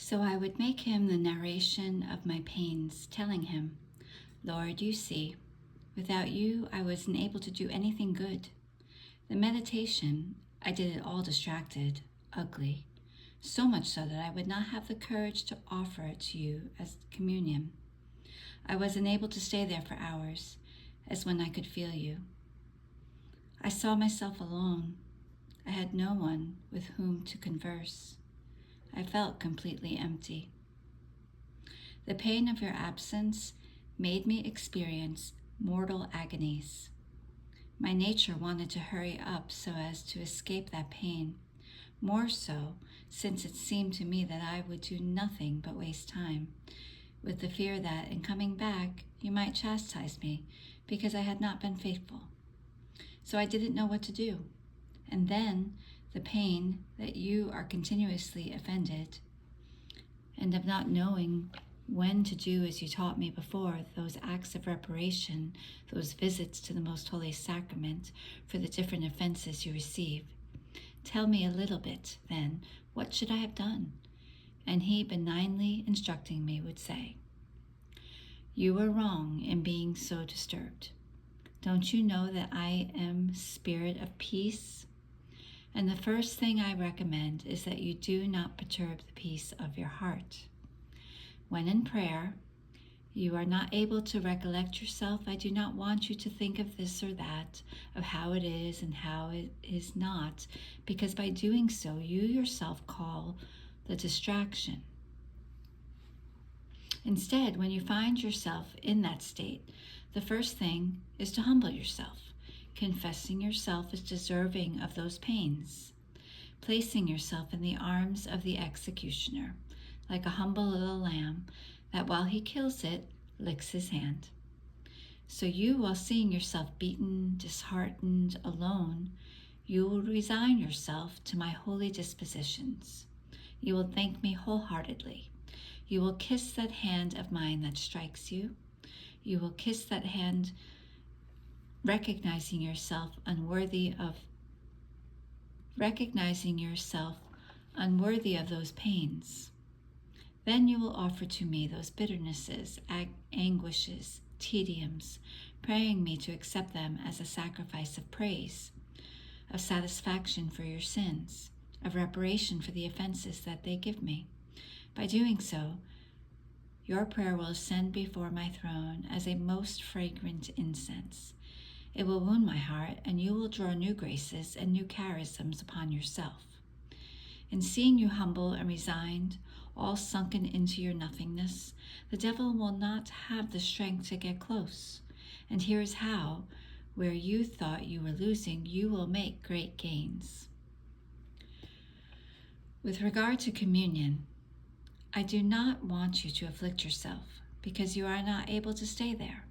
So I would make him the narration of my pains, telling him, Lord, you see, without you I wasn't able to do anything good. The meditation, I did it all distracted, ugly, so much so that I would not have the courage to offer it to you as communion. I wasn't able to stay there for hours, as when I could feel you. I saw myself alone. I had no one with whom to converse. I felt completely empty. The pain of your absence made me experience mortal agonies. My nature wanted to hurry up so as to escape that pain, more so since it seemed to me that I would do nothing but waste time, with the fear that in coming back you might chastise me because I had not been faithful. So I didn't know what to do. And then the pain that you are continuously offended, and of not knowing when to do as you taught me before, those acts of reparation, those visits to the most holy sacrament for the different offenses you receive. Tell me a little bit, then, what should I have done? And he, benignly instructing me, would say, You were wrong in being so disturbed. Don't you know that I am spirit of peace? And the first thing I recommend is that you do not perturb the peace of your heart. When in prayer, you are not able to recollect yourself, I do not want you to think of this or that, of how it is and how it is not, because by doing so, you yourself call the distraction. Instead, when you find yourself in that state, the first thing is to humble yourself, confessing yourself as deserving of those pains, placing yourself in the arms of the executioner, like a humble little lamb that while he kills it, licks his hand. So you, while seeing yourself beaten, disheartened, alone, you will resign yourself to my holy dispositions. You will thank me wholeheartedly. You will kiss that hand of mine that strikes you. You will kiss that hand, recognizing yourself unworthy of those pains. Then you will offer to me those bitternesses, anguishes, tediums, praying me to accept them as a sacrifice of praise, of satisfaction for your sins, of reparation for the offenses that they give me. By doing so, your prayer will ascend before my throne as a most fragrant incense. It will wound my heart, and you will draw new graces and new charisms upon yourself. In seeing you humble and resigned, all sunken into your nothingness, the devil will not have the strength to get close. And here is how, where you thought you were losing, you will make great gains. With regard to communion, I do not want you to afflict yourself because you are not able to stay there.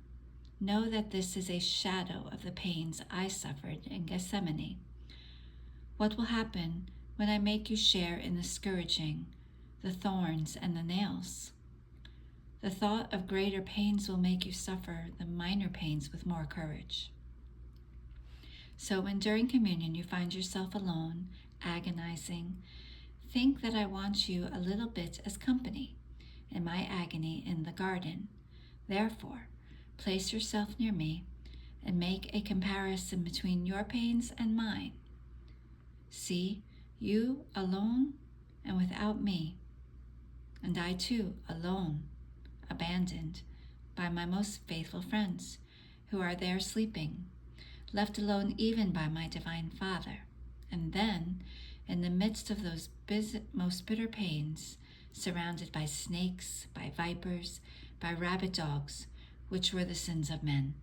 Know that this is a shadow of the pains I suffered in Gethsemane. What will happen when I make you share in the scourging, the thorns, and the nails? The thought of greater pains will make you suffer the minor pains with more courage. So when during communion you find yourself alone, agonizing, think that I want you a little bit as company in my agony in the garden. Therefore, place yourself near me and make a comparison between your pains and mine. See, you alone and without me, and I too alone, abandoned by my most faithful friends who are there sleeping, left alone even by my Divine Father, and then, in the midst of those most bitter pains, surrounded by snakes, by vipers, by rabid dogs, which were the sins of men.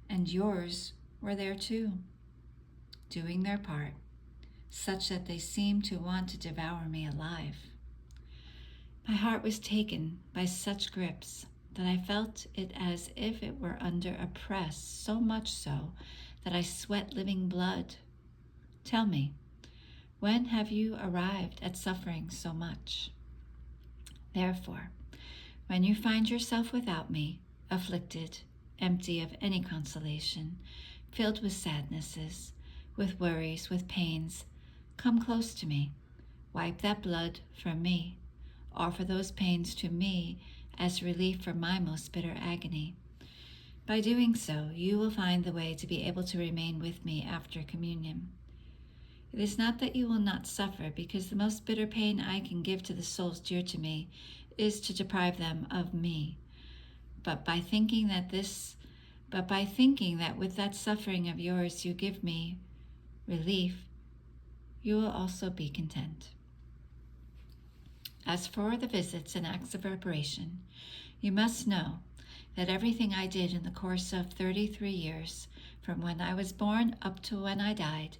And yours were there too, doing their part, such that they seemed to want to devour me alive. My heart was taken by such grips that I felt it as if it were under a press, so much so that I sweat living blood. Tell me, when have you arrived at suffering so much? Therefore, when you find yourself without me, afflicted, empty of any consolation, filled with sadnesses, with worries, with pains, come close to me, wipe that blood from me, offer those pains to me as relief from my most bitter agony. By doing so, you will find the way to be able to remain with me after communion. It is not that you will not suffer, because the most bitter pain I can give to the souls dear to me is to deprive them of me. But by thinking that with that suffering of yours you give me relief, you will also be content. As for the visits and acts of reparation, you must know that everything I did in the course of 33 years, from when I was born up to when I died,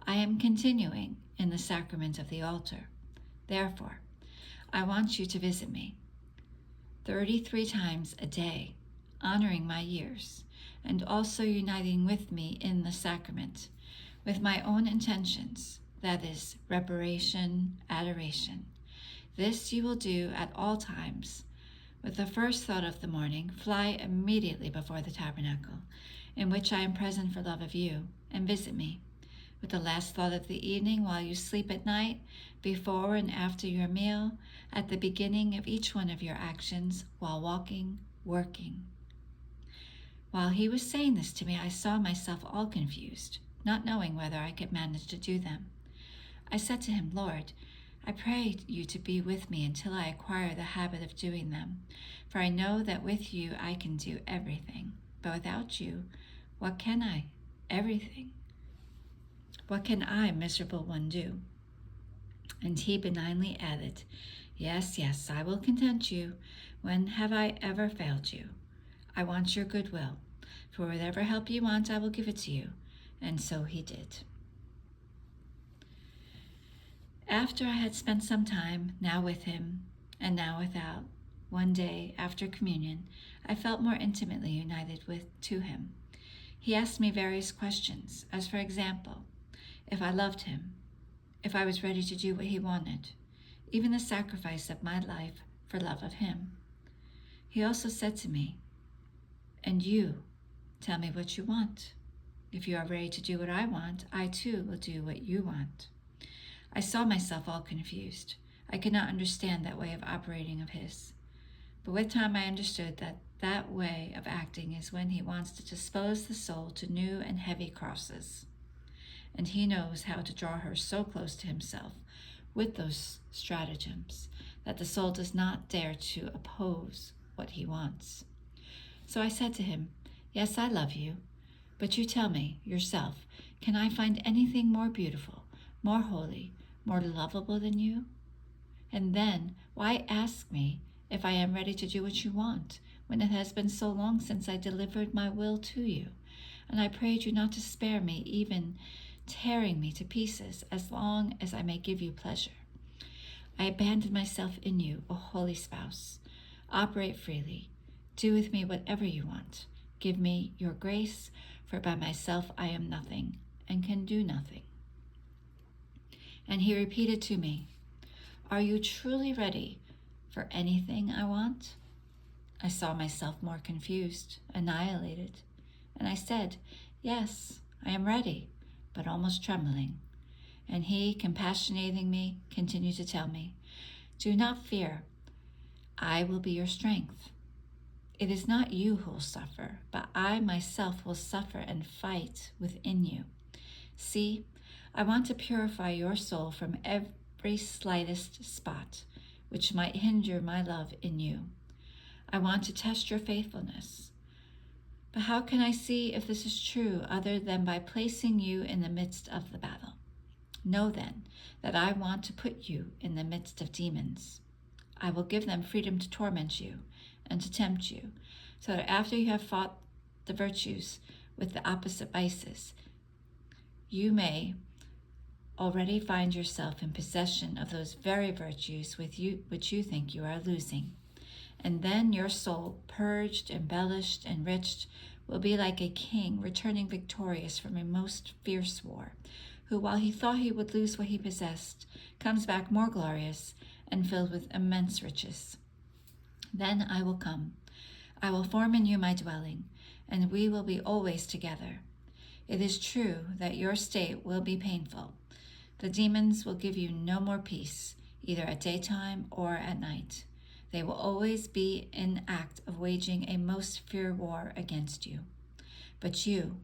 I am continuing in the sacrament of the altar. Therefore, I want you to visit me 33 times a day, honoring my years, and also uniting with me in the sacrament, with my own intentions, that is, reparation, adoration. This you will do at all times. With the first thought of the morning, fly immediately before the tabernacle, in which I am present for love of you, and visit me. With the last thought of the evening, while you sleep at night, before and after your meal, at the beginning of each one of your actions, while walking, working. While he was saying this to me, I saw myself all confused, not knowing whether I could manage to do them. I said to him, Lord, I pray you to be with me until I acquire the habit of doing them, for I know that with you I can do everything, but without you, what can I? Everything. What can I, miserable one, do? And he benignly added, Yes, yes, I will content you. When have I ever failed you? I want your goodwill. For whatever help you want, I will give it to you. And so he did. After I had spent some time, now with him and now without, one day after communion, I felt more intimately united to him. He asked me various questions, as for example, if I loved him, if I was ready to do what he wanted, even the sacrifice of my life for love of him. He also said to me, And you, tell me what you want. If you are ready to do what I want, I too will do what you want. I saw myself all confused. I could not understand that way of operating of his. But with time I understood that that way of acting is when he wants to dispose the soul to new and heavy crosses. And he knows how to draw her so close to himself with those stratagems that the soul does not dare to oppose what he wants. So I said to him, Yes, I love you, but you tell me yourself, can I find anything more beautiful, more holy, more lovable than you? And then, why ask me if I am ready to do what you want, when it has been so long since I delivered my will to you, and I prayed you not to spare me, even tearing me to pieces, as long as I may give you pleasure? I abandon myself in you, O holy spouse. Operate freely. Do with me whatever you want. Give me your grace, for by myself I am nothing, and can do nothing. And he repeated to me, Are you truly ready for anything I want? I saw myself more confused, annihilated, and I said, Yes, I am ready, but almost trembling. And he, compassionating me, continued to tell me, Do not fear, I will be your strength. It is not you who will suffer, but I myself will suffer and fight within you. See, I want to purify your soul from every slightest spot which might hinder my love in you. I want to test your faithfulness. But how can I see if this is true other than by placing you in the midst of the battle? Know then that I want to put you in the midst of demons. I will give them freedom to torment you and to tempt you, so that after you have fought the virtues with the opposite vices, you may already find yourself in possession of those very virtues which you think you are losing. And then your soul, purged, embellished, enriched, will be like a king returning victorious from a most fierce war, who, while he thought he would lose what he possessed, comes back more glorious and filled with immense riches. Then I will come. I will form in you my dwelling, and we will be always together. It is true that your state will be painful. The demons will give you no more peace, either at daytime or at night. They will always be in act of waging a most fierce war against you. But you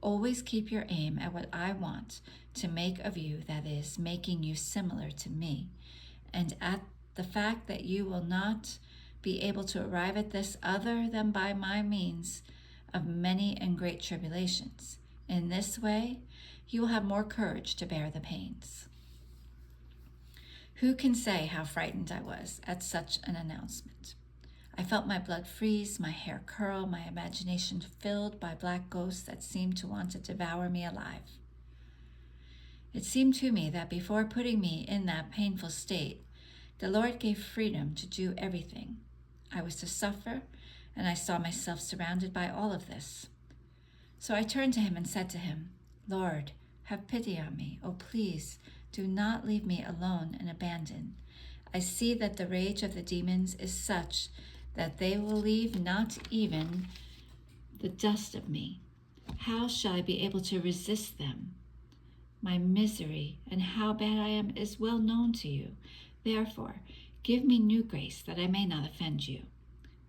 always keep your aim at what I want to make of you, that is, making you similar to me, and at the fact that you will not be able to arrive at this other than by my means of many and great tribulations. In this way, you will have more courage to bear the pains. Who can say how frightened I was at such an announcement? I felt my blood freeze, my hair curl, my imagination filled by black ghosts that seemed to want to devour me alive. It seemed to me that before putting me in that painful state, the Lord gave freedom to do everything. I was to suffer, and I saw myself surrounded by all of this. So I turned to him and said to him, Lord, have pity on me. Oh, please, do not leave me alone and abandoned. I see that the rage of the demons is such that they will leave not even the dust of me. How shall I be able to resist them? My misery and how bad I am is well known to you. Therefore, give me new grace that I may not offend you.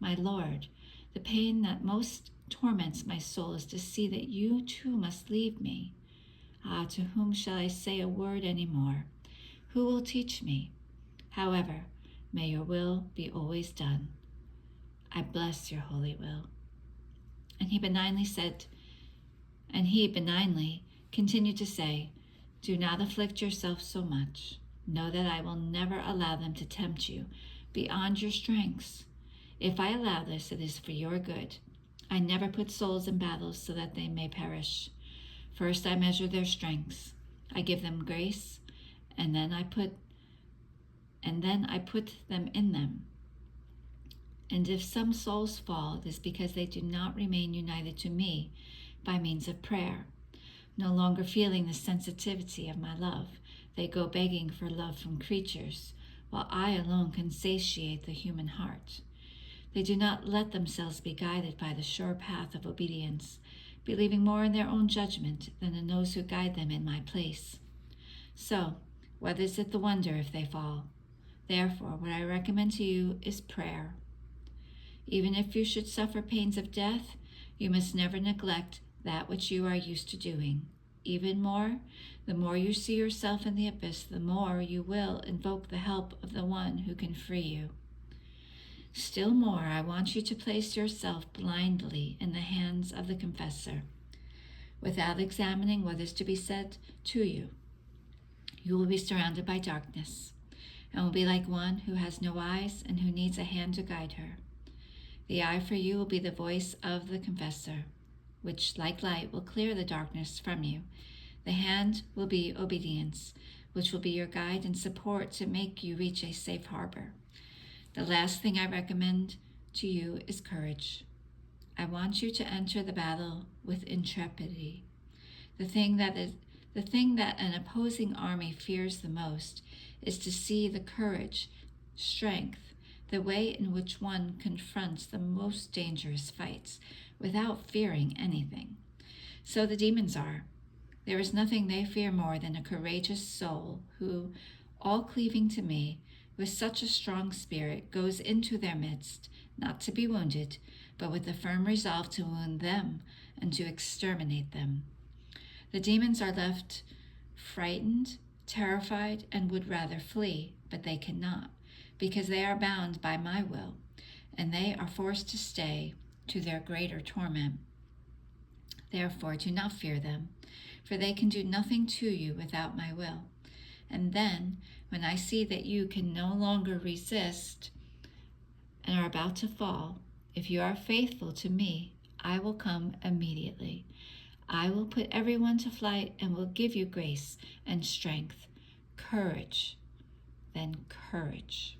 My Lord, the pain that most torments my soul is to see that you too must leave me. Ah, to whom shall I say a word any more? Who will teach me? However, may your will be always done. I bless your holy will. And he benignly continued to say, do not afflict yourself so much. Know that I will never allow them to tempt you beyond your strengths. If I allow this, it is for your good. I never put souls in battles so that they may perish. First I measure their strengths. I give them grace, and then I put them in them. And if some souls fall, it is because they do not remain united to me by means of prayer. No longer feeling the sensitivity of my love, they go begging for love from creatures, while I alone can satiate the human heart. They do not let themselves be guided by the sure path of obedience, believing more in their own judgment than in those who guide them in my place. So, what is it the wonder if they fall? Therefore, what I recommend to you is prayer. Even if you should suffer pains of death, you must never neglect that which you are used to doing. Even more, the more you see yourself in the abyss, the more you will invoke the help of the one who can free you. Still more, I want you to place yourself blindly in the hands of the confessor, without examining what is to be said to you. You will be surrounded by darkness, and will be like one who has no eyes and who needs a hand to guide her. The eye for you will be the voice of the confessor, which, like light, will clear the darkness from you. The hand will be obedience, which will be your guide and support to make you reach a safe harbor. The last thing I recommend to you is courage. I want you to enter the battle with intrepidity. The thing that an opposing army fears the most is to see the courage, strength, the way in which one confronts the most dangerous fights without fearing anything. So the demons are. There is nothing they fear more than a courageous soul who, all cleaving to me, with such a strong spirit, goes into their midst, not to be wounded, but with the firm resolve to wound them and to exterminate them. The demons are left frightened, terrified, and would rather flee, but they cannot, because they are bound by my will, and they are forced to stay to their greater torment. Therefore, do not fear them, for they can do nothing to you without my will. And then, when I see that you can no longer resist and are about to fall, if you are faithful to me, I will come immediately. I will put everyone to flight and will give you grace and strength, courage, then courage.